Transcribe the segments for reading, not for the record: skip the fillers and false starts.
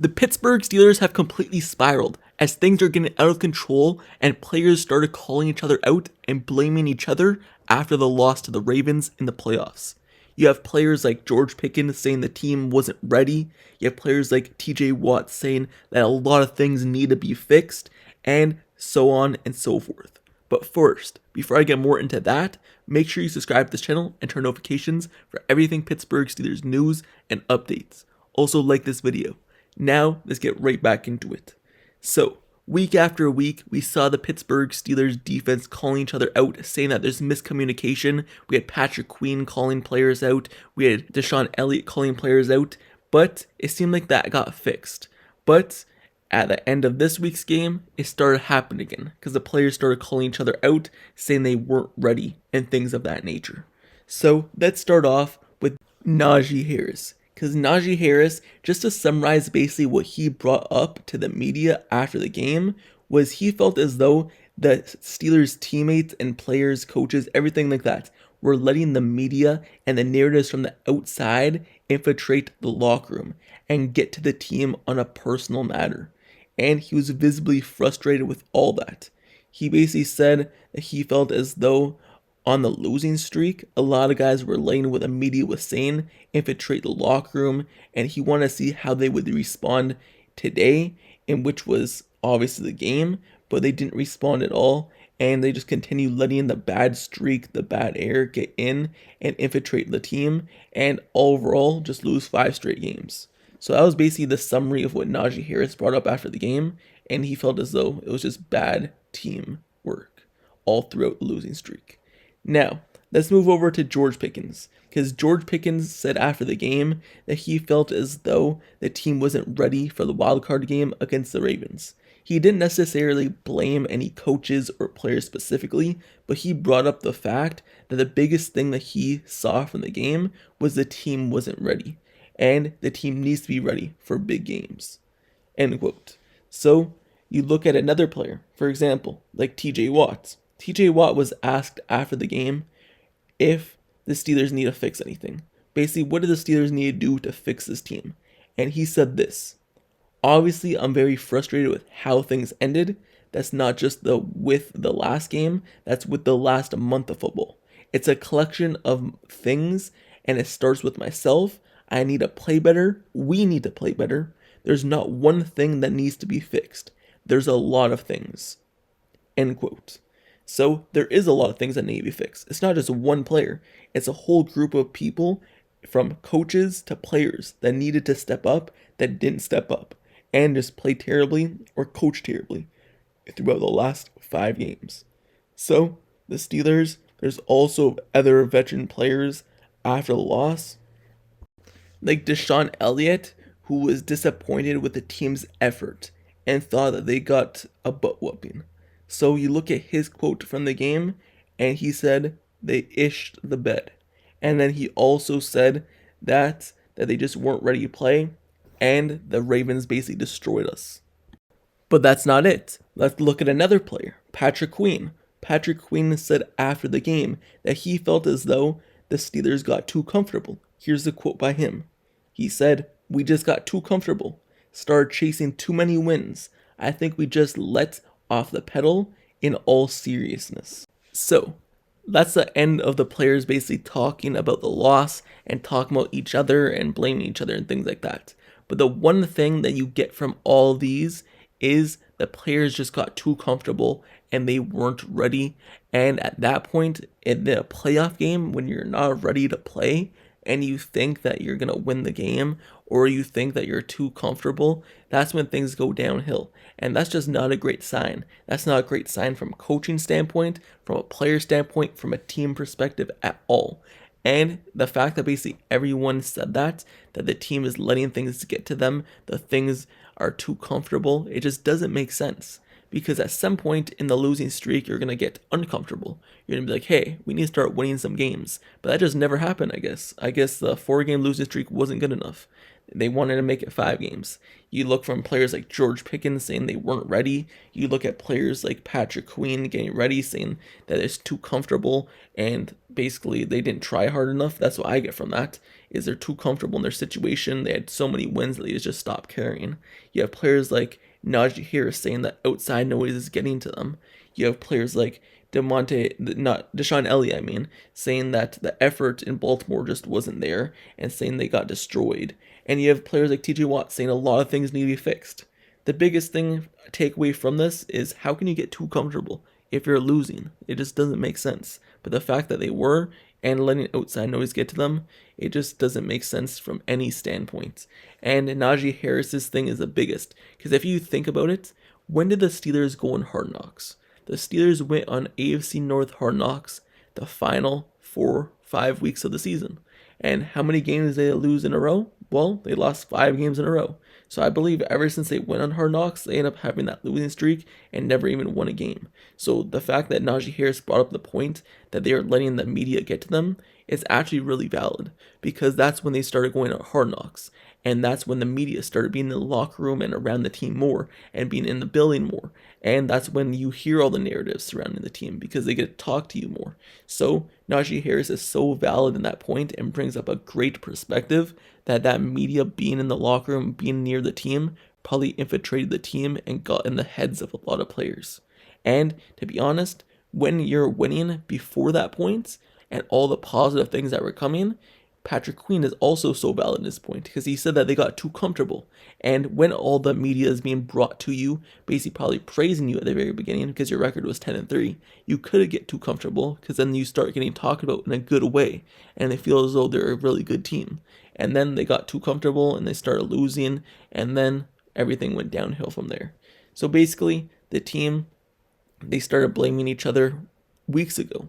The Pittsburgh Steelers have completely spiraled as things are getting out of control and players started calling each other out and blaming each other after the loss to the Ravens in the playoffs. You have players like George Pickens saying the team wasn't ready. You have players like TJ Watt saying that a lot of things need to be fixed, and so on and so forth. But first, before I get more into that, make sure you subscribe to this channel and turn notifications for everything Pittsburgh Steelers news and updates. Also like this video. Now, let's get right back into it. So, week after week, we saw the Pittsburgh Steelers defense calling each other out, saying that there's miscommunication. We had Patrick Queen calling players out. We had Deshaun Elliott calling players out. But it seemed like that got fixed. But at the end of this week's game, it started happening again because the players started calling each other out, saying they weren't ready and things of that nature. So, let's start off with Najee Harris. Because Najee Harris, just to summarize basically what he brought up to the media after the game, was he felt as though the Steelers teammates and players, coaches, everything like that, were letting the media and the narratives from the outside infiltrate the locker room and get to the team on a personal matter. And he was visibly frustrated with all that. He basically said that he felt as though on the losing streak, a lot of guys were letting what the media was saying infiltrate the locker room, and he wanted to see how they would respond today, in which was obviously the game, but they didn't respond at all, and they just continued letting the bad streak, the bad air get in and infiltrate the team, and overall just lose 5 straight games. So that was basically the summary of what Najee Harris brought up after the game, and he felt as though it was just bad team work all throughout the losing streak. Now, let's move over to George Pickens, because George Pickens said after the game that he felt as though the team wasn't ready for the wildcard game against the Ravens. He didn't necessarily blame any coaches or players specifically, but he brought up the fact that the biggest thing that he saw from the game was the team wasn't ready, and the team needs to be ready for big games. End quote. So, you look at another player, for example, like TJ Watt. TJ Watt was asked after the game if the Steelers need to fix anything. Basically, what do the Steelers need to do to fix this team? And he said this: obviously, I'm very frustrated with how things ended. That's not just with the last game, that's with the last month of football. It's a collection of things, and it starts with myself. I need to play better. We need to play better. There's not one thing that needs to be fixed. There's a lot of things. End quote. So there is a lot of things that need to be fixed. It's not just one player. It's a whole group of people, from coaches to players, that needed to step up, that didn't step up, and just play terribly or coach terribly throughout the last 5 games. So the Steelers, there's also other veteran players after the loss, like Deshaun Elliott, who was disappointed with the team's effort and thought that they got a butt whooping. So you look at his quote from the game, and he said they ished the bed. And then he also said that they just weren't ready to play, and the Ravens basically destroyed us. But that's not it. Let's look at another player, Patrick Queen. Patrick Queen said after the game that he felt as though the Steelers got too comfortable. Here's the quote by him. He said, "We just got too comfortable, started chasing too many wins. I think we just let off the pedal in all seriousness." So, that's the end of the players basically talking about the loss and talking about each other and blaming each other and things like that. But the one thing that you get from all these is the players just got too comfortable and they weren't ready. And at that point in the playoff game, when you're not ready to play and you think that you're going to win the game, or you think that you're too comfortable, that's when things go downhill. And that's just not a great sign. That's not a great sign from a coaching standpoint, from a player standpoint, from a team perspective at all. And the fact that basically everyone said that the team is letting things get to them, the things are too comfortable, it just doesn't make sense. Because at some point in the losing streak, you're going to get uncomfortable. You're going to be like, hey, we need to start winning some games. But that just never happened, I guess. I guess the 4-game losing streak wasn't good enough. They wanted to make it 5 games. You look from players like George Pickens saying they weren't ready. You look at players like Patrick Queen getting ready, saying that it's too comfortable, and basically they didn't try hard enough. That's what I get from that, is they're too comfortable in their situation. They had so many wins that they just stopped caring. You have players like Najee Harris saying that outside noise is getting to them. You have players like Deshaun Elliott, saying that the effort in Baltimore just wasn't there and saying they got destroyed. And you have players like TJ Watt saying a lot of things need to be fixed. The biggest thing takeaway from this is, how can you get too comfortable if you're losing? It just doesn't make sense. But the fact that they were, and letting outside noise get to them, it just doesn't make sense from any standpoint. And Najee Harris's thing is the biggest, because if you think about it, when did the Steelers go on Hard Knocks? The Steelers went on AFC North Hard Knocks the final 4-5 weeks of the season. And how many games did they lose in a row? Well, they lost 5 games in a row. So I believe ever since they went on Hard Knocks, they end up having that losing streak and never even won a game. So the fact that Najee Harris brought up the point that they are letting the media get to them is actually really valid, because that's when they started going on Hard Knocks. And that's when the media started being in the locker room and around the team more and being in the building more. And that's when you hear all the narratives surrounding the team, because they get to talk to you more. So Najee Harris is so valid in that point and brings up a great perspective that media being in the locker room, being near the team, probably infiltrated the team and got in the heads of a lot of players. And to be honest, when you're winning before that point and all the positive things that were coming, Patrick Queen is also so valid in this point, because he said that they got too comfortable. And when all the media is being brought to you, basically probably praising you at the very beginning because your record was 10-3, you could get too comfortable, because then you start getting talked about in a good way and they feel as though they're a really good team. And then they got too comfortable and they started losing, and then everything went downhill from there. So basically, the team, they started blaming each other weeks ago.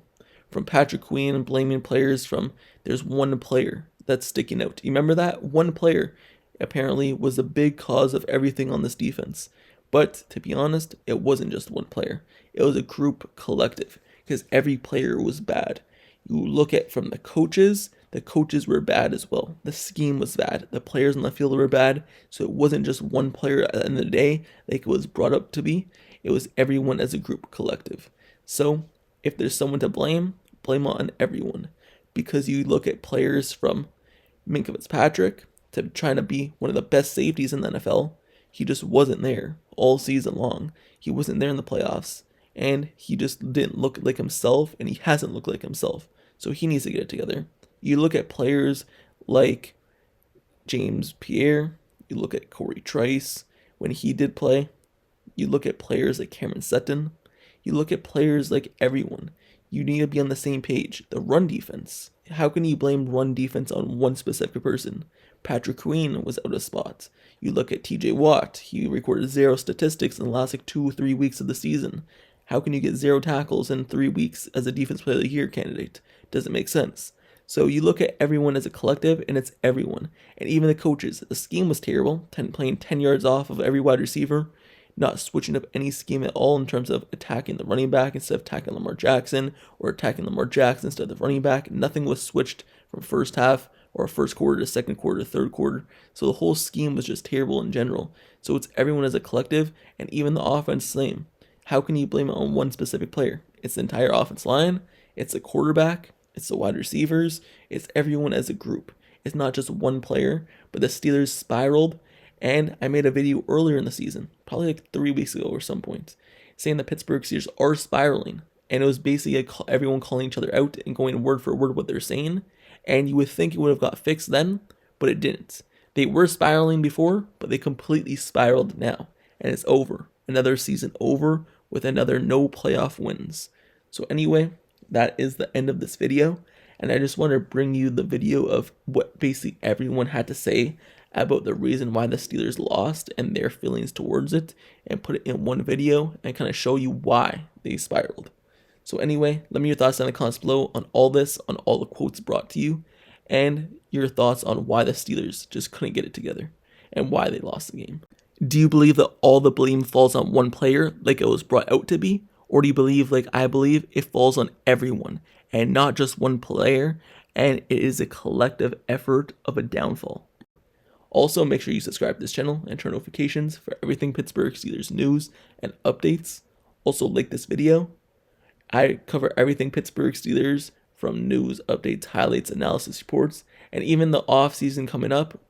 From Patrick Queen and blaming players from, there's one player that's sticking out. You remember that? One player apparently was a big cause of everything on this defense. But to be honest, it wasn't just one player. It was a group collective, because every player was bad. You look at from the coaches were bad as well. The scheme was bad. The players on the field were bad. So it wasn't just one player at the end of the day like it was brought up to be. It was everyone as a group collective. So if there's someone to blame on everyone. Because you look at players from Minkah Fitzpatrick to trying to be one of the best safeties in the NFL. He just wasn't there all season long. He wasn't there in the playoffs. And he just didn't look like himself, and he hasn't looked like himself. So he needs to get it together. You look at players like James Pierre. You look at Corey Trice when he did play. You look at players like Cameron Sutton. You look at players like everyone. You need to be on the same page. The run defense. How can you blame run defense on one specific person? Patrick Queen was out of spot. You look at TJ Watt. He recorded 0 statistics in the last 2-3 weeks of the season. How can you get 0 tackles in 3 weeks as a Defense Player of the Year candidate? Doesn't make sense. So you look at everyone as a collective, and it's everyone. And even the coaches. The scheme was terrible. Playing 10 yards off of every wide receiver. Not switching up any scheme at all in terms of attacking the running back instead of attacking Lamar Jackson, or attacking Lamar Jackson instead of the running back. Nothing was switched from first half or first quarter to second quarter to third quarter. So the whole scheme was just terrible in general. So it's everyone as a collective, and even the offense same. How can you blame it on one specific player? It's the entire offense line, it's the quarterback, it's the wide receivers, it's everyone as a group. It's not just one player, but the Steelers spiraled. And I made a video earlier in the season, probably 3 weeks ago or some point, saying the Pittsburgh Steelers are spiraling. And it was basically everyone calling each other out and going word for word what they're saying. And you would think it would have got fixed then, but it didn't. They were spiraling before, but they completely spiraled now. And it's over. Another season over with another no playoff wins. So anyway, that is the end of this video. And I just want to bring you the video of what basically everyone had to say about the reason why the Steelers lost and their feelings towards it, and put it in one video and kind of show you why they spiraled. So anyway, let me know your thoughts down in the comments below on all this, on all the quotes brought to you, and your thoughts on why the Steelers just couldn't get it together and why they lost the game. Do you believe that all the blame falls on one player like it was brought out to be? Or do you believe, like I believe, it falls on everyone and not just one player, and it is a collective effort of a downfall? Also, make sure you subscribe to this channel and turn notifications for everything Pittsburgh Steelers news and updates. Also, like this video. I cover everything Pittsburgh Steelers, from news, updates, highlights, analysis, reports, and even the off season coming up.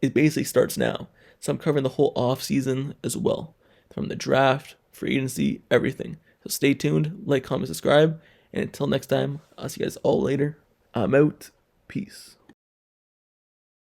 It basically starts now. So I'm covering the whole off season as well, from the draft, free agency, everything. So stay tuned, like, comment, subscribe, and until next time, I'll see you guys all later. I'm out. Peace.